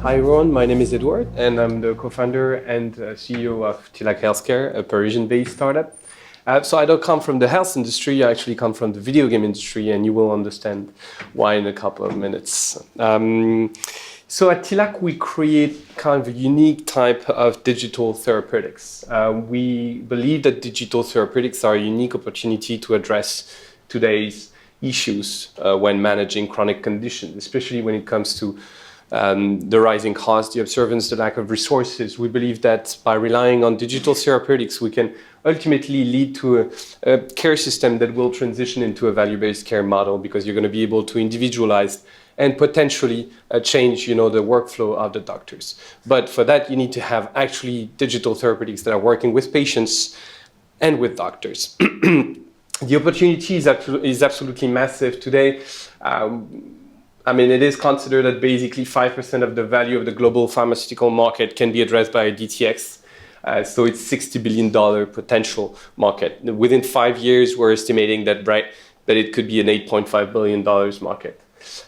Hi everyone, my name is Edward and I'm the co-founder and CEO of Tilak Healthcare, a Parisian-based startup. So I don't come from the health industry, I actually come from the video game industry, and you will understand why in a couple of minutes. So at Tilak we create kind of a unique type of digital therapeutics. We believe that digital therapeutics are a unique opportunity to address today's issues when managing chronic conditions, especially when it comes to the rising costs, the observance, the lack of resources. We believe that by relying on digital therapeutics, we can ultimately lead to a care system that will transition into a value-based care model, because you're going to be able to individualize and potentially change, the workflow of the doctors. But for that, you need to have actually digital therapeutics that are working with patients and with doctors. The opportunity is absolutely massive today. It is considered that basically 5% of the value of the global pharmaceutical market can be addressed by DTx. So it's $60 billion potential market. Within 5 years, we're estimating that it could be an $8.5 billion market.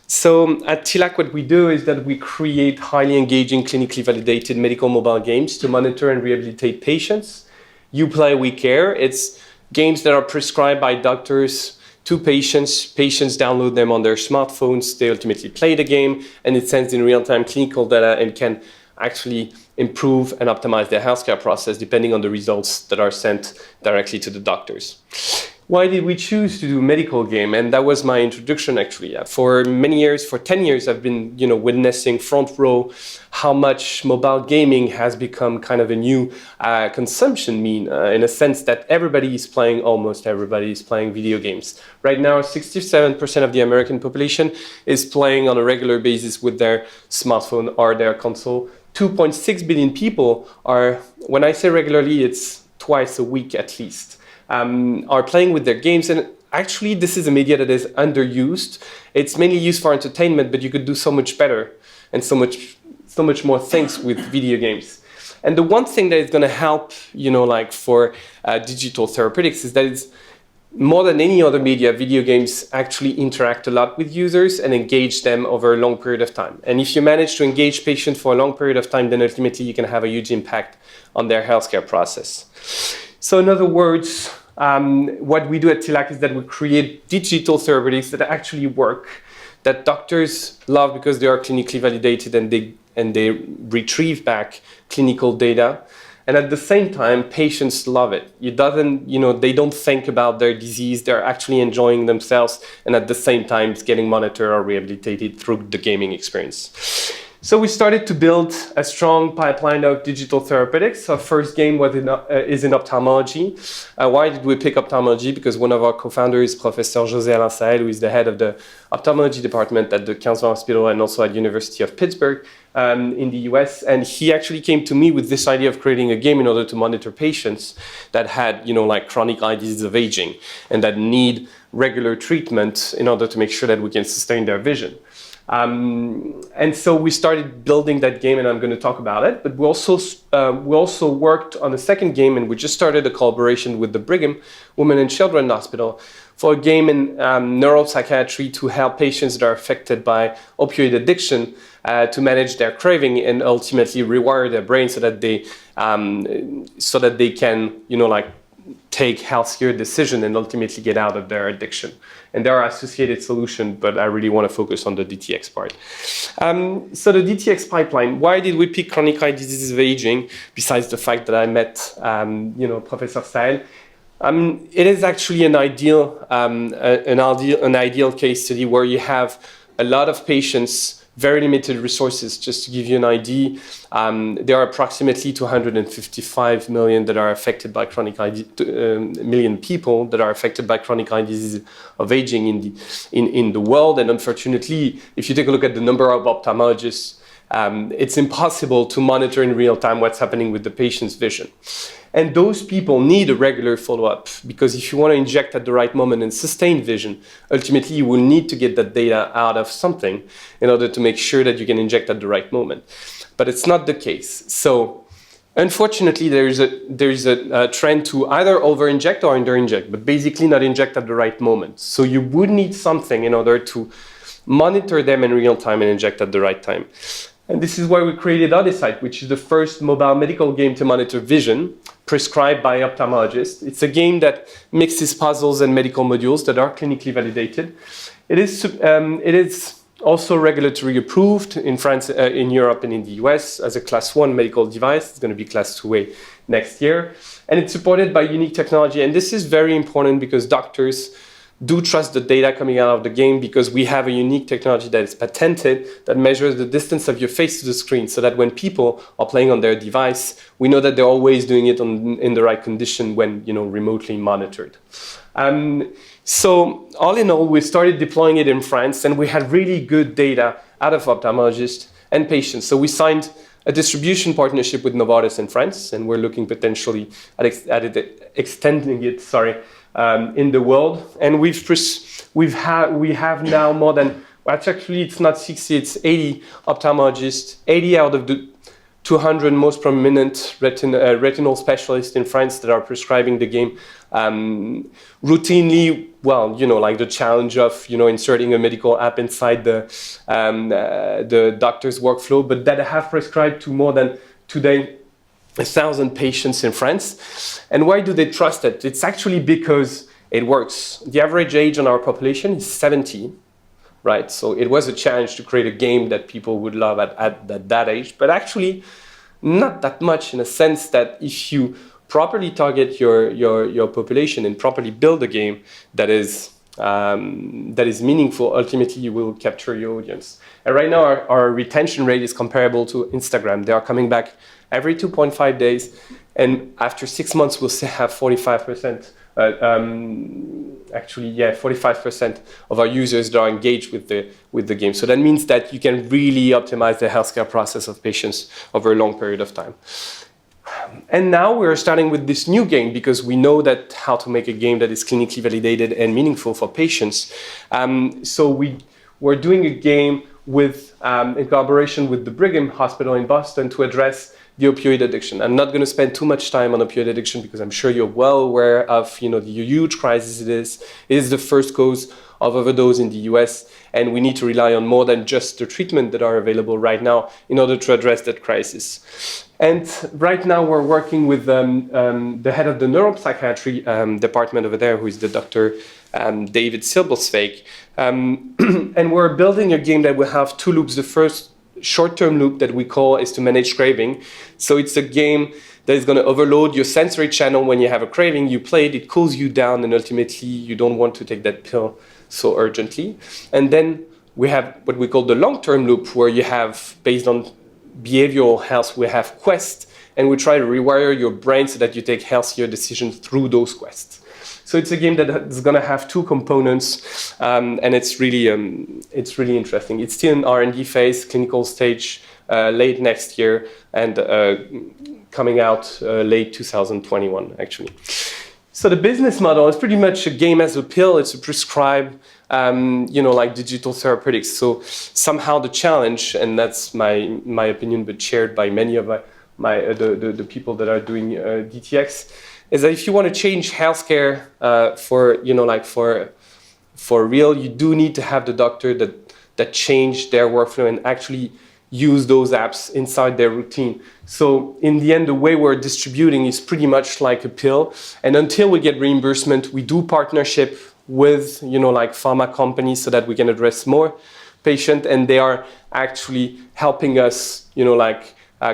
So at Tilak, what we do is that we create highly engaging, clinically validated medical mobile games to monitor and rehabilitate patients. You Play, We Care. It's games that are prescribed by doctors to patients. Patients download them on their smartphones. They ultimately play the game, and it sends in real-time clinical data and can actually improve and optimize their healthcare process depending on the results that are sent directly to the doctors. Why did we choose to do a medical game? And that was my introduction, actually. For many years, for 10 years, I've been witnessing front row how much mobile gaming has become kind of a new consumption mean, in a sense that almost everybody is playing video games. Right now, 67% of the American population is playing on a regular basis with their smartphone or their console. 2.6 billion people are, when I say regularly, it's twice a week at least, are playing with their games. And actually, this is a media that is underused. It's mainly used for entertainment, but you could do so much better and so much more things with video games. And the one thing that is going to help, for digital therapeutics is that it's more than any other media, video games actually interact a lot with users and engage them over a long period of time. And if you manage to engage patients for a long period of time, then ultimately you can have a huge impact on their healthcare process. So in other words, what we do at Tilak is that we create digital therapeutics that actually work, that doctors love because they are clinically validated and they retrieve back clinical data. And at the same time, patients love it. They don't think about their disease. They're actually enjoying themselves, and at the same time, it's getting monitored or rehabilitated through the gaming experience. So we started to build a strong pipeline of digital therapeutics. Our first game is in ophthalmology. Why did we pick ophthalmology? Because one of our co-founders, Professor José Alain Sahel, who is the head of the ophthalmology department at the Cancer Hospital and also at University of Pittsburgh in the US. And he actually came to me with this idea of creating a game in order to monitor patients that had, chronic eye disease of aging and that need regular treatment in order to make sure that we can sustain their vision. And so we started building that game, and I'm going to talk about it. But we also worked on a second game, and we just started a collaboration with the Brigham Women and Children Hospital for a game in neuropsychiatry to help patients that are affected by opioid addiction to manage their craving and ultimately rewire their brain so that they can, take healthier decisions and ultimately get out of their addiction. And there are associated solutions, but I really want to focus on the DTx part. So the DTx pipeline, why did we pick chronic eye diseases of aging, besides the fact that I met Professor Sahel? It is actually an ideal case study where you have a lot of patients, very limited resources. Just to give you an idea, there are approximately 255 million that are affected by million people that are affected by chronic eye disease of aging in the world. And unfortunately, if you take a look at the number of ophthalmologists, it's impossible to monitor in real time what's happening with the patient's vision. And those people need a regular follow-up, because if you want to inject at the right moment and sustain vision, ultimately you will need to get that data out of something in order to make sure that you can inject at the right moment. But it's not the case. So unfortunately, there is a trend to either over-inject or under-inject, but basically not inject at the right moment. So you would need something in order to monitor them in real time and inject at the right time. And this is why we created OdySight, which is the first mobile medical game to monitor vision prescribed by ophthalmologists. It's a game that mixes puzzles and medical modules that are clinically validated. It is also regulatory approved in France, in Europe, and in the US as a class 1 medical device. It's going to be class 2A next year. And it's supported by unique technology. And this is very important because doctors do trust the data coming out of the game, because we have a unique technology that is patented that measures the distance of your face to the screen, so that when people are playing on their device, we know that they're always doing it in the right condition when remotely monitored. So all in all, we started deploying it in France, and we had really good data out of ophthalmologists and patients. So we signed a distribution partnership with Novartis in France, and we're looking potentially at extending it, in the world. And we have now more than, well, actually it's not 60, it's 80 ophthalmologists, 80 out of the 200 most prominent retinal specialists in France that are prescribing the game routinely. Well, like the challenge of inserting a medical app inside the doctor's workflow, but that have prescribed to more than today 1,000 patients in France. And why do they trust it? It's actually because it works. The average age on our population is 70. Right, so it was a challenge to create a game that people would love at that age, but actually not that much, in a sense that if you properly target your population and properly build a game that is meaningful, ultimately you will capture your audience. And right now our retention rate is comparable to Instagram. They are coming back every 2.5 days, and after 6 months we'll still have 45%. 45% of our users that are engaged with the game. So that means that you can really optimize the healthcare process of patients over a long period of time. And now we're starting with this new game because we know that how to make a game that is clinically validated and meaningful for patients. So we're doing a game with in collaboration with the Brigham Hospital in Boston to address the opioid addiction. I'm not going to spend too much time on opioid addiction because I'm sure you're well aware of the huge crisis it is. It is the first cause of overdose in the US, and we need to rely on more than just the treatment that are available right now in order to address that crisis. And right now we're working with the head of the neuropsychiatry department over there, who is the Dr. David Silbersveg. And we're building a game that will have two loops. The first short-term loop that we call is to manage craving. So it's a game that is going to overload your sensory channel when you have a craving. You play it, it cools you down, and ultimately you don't want to take that pill so urgently. And then we have what we call the long-term loop, where you have, based on behavioral health, we have quests, and we try to rewire your brain so that you take healthier decisions through those quests. So it's a game that is going to have two components, and it's really interesting. It's still in R&D phase, clinical stage, late next year, and coming out late 2021, actually. So the business model is pretty much a game as a pill. It's a prescribed, like digital therapeutics. So somehow the challenge, and that's my opinion, but shared by many of the people that are doing DTx, is that if you want to change healthcare for real, you do need to have the doctor that change their workflow and actually use those apps inside their routine. So in the end, the way we're distributing is pretty much like a pill. And until we get reimbursement, we do partnership with pharma companies so that we can address more patients, and they are actually helping us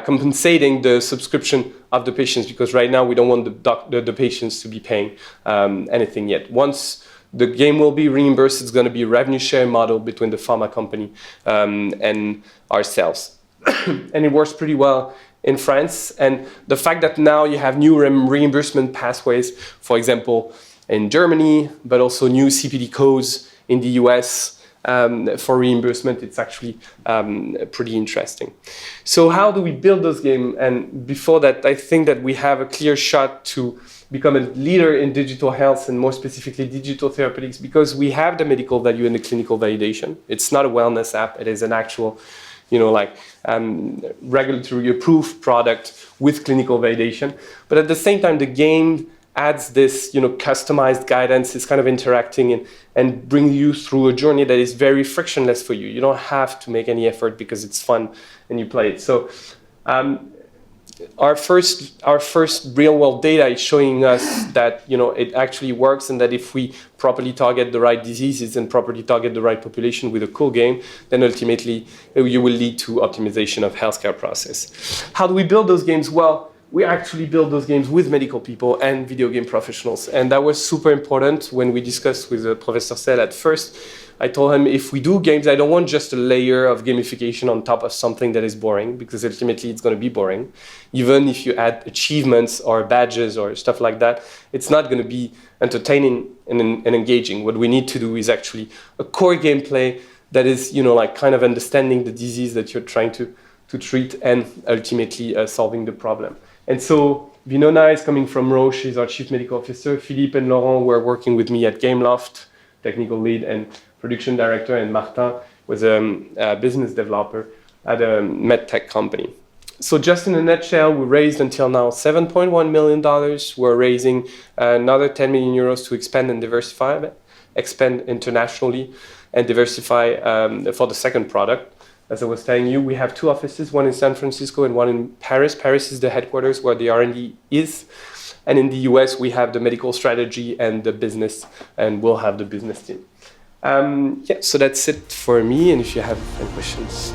compensating the subscription of the patients, because right now we don't want the patients to be paying anything yet. Once the game will be reimbursed, it's going to be a revenue share model between the pharma company and ourselves. And it works pretty well in France. And the fact that now you have new reimbursement pathways, for example, in Germany, but also new CPD codes in the US, for reimbursement, it's actually pretty interesting. So how do we build this game? And before that, I think that we have a clear shot to become a leader in digital health, and more specifically digital therapeutics, because we have the medical value and the clinical validation. It's not a wellness app. It is an actual regulatory approved product with clinical validation. But at the same time, the game adds this, customized guidance, is kind of interacting and bring you through a journey that is very frictionless for you. You don't have to make any effort because it's fun and you play it. So our first real world data is showing us that it actually works, and that if we properly target the right diseases and properly target the right population with a cool game, then ultimately you will lead to optimization of healthcare process. How do we build those games? Well, we actually build those games with medical people and video game professionals, and that was super important when we discussed with Professor Sell at first. I told him, if we do games, I don't want just a layer of gamification on top of something that is boring, because ultimately it's going to be boring. Even if you add achievements or badges or stuff like that, it's not going to be entertaining and engaging. What we need to do is actually a core gameplay that is, kind of understanding the disease that you're trying to treat and ultimately solving the problem. And so Vinona is coming from Roche, she's our chief medical officer. Philippe and Laurent were working with me at Gameloft, technical lead and production director, and Martin was a business developer at a medtech company. So just in a nutshell, we raised until now $7.1 million. We're raising another 10 million euros to expand and diversify, expand internationally and diversify for the second product. As I was telling you, we have 2 offices, one in San Francisco and one in Paris. Paris is the headquarters where the R&D is. And in the US, we have the medical strategy and the business, and we'll have the business team. So that's it for me. And if you have any questions.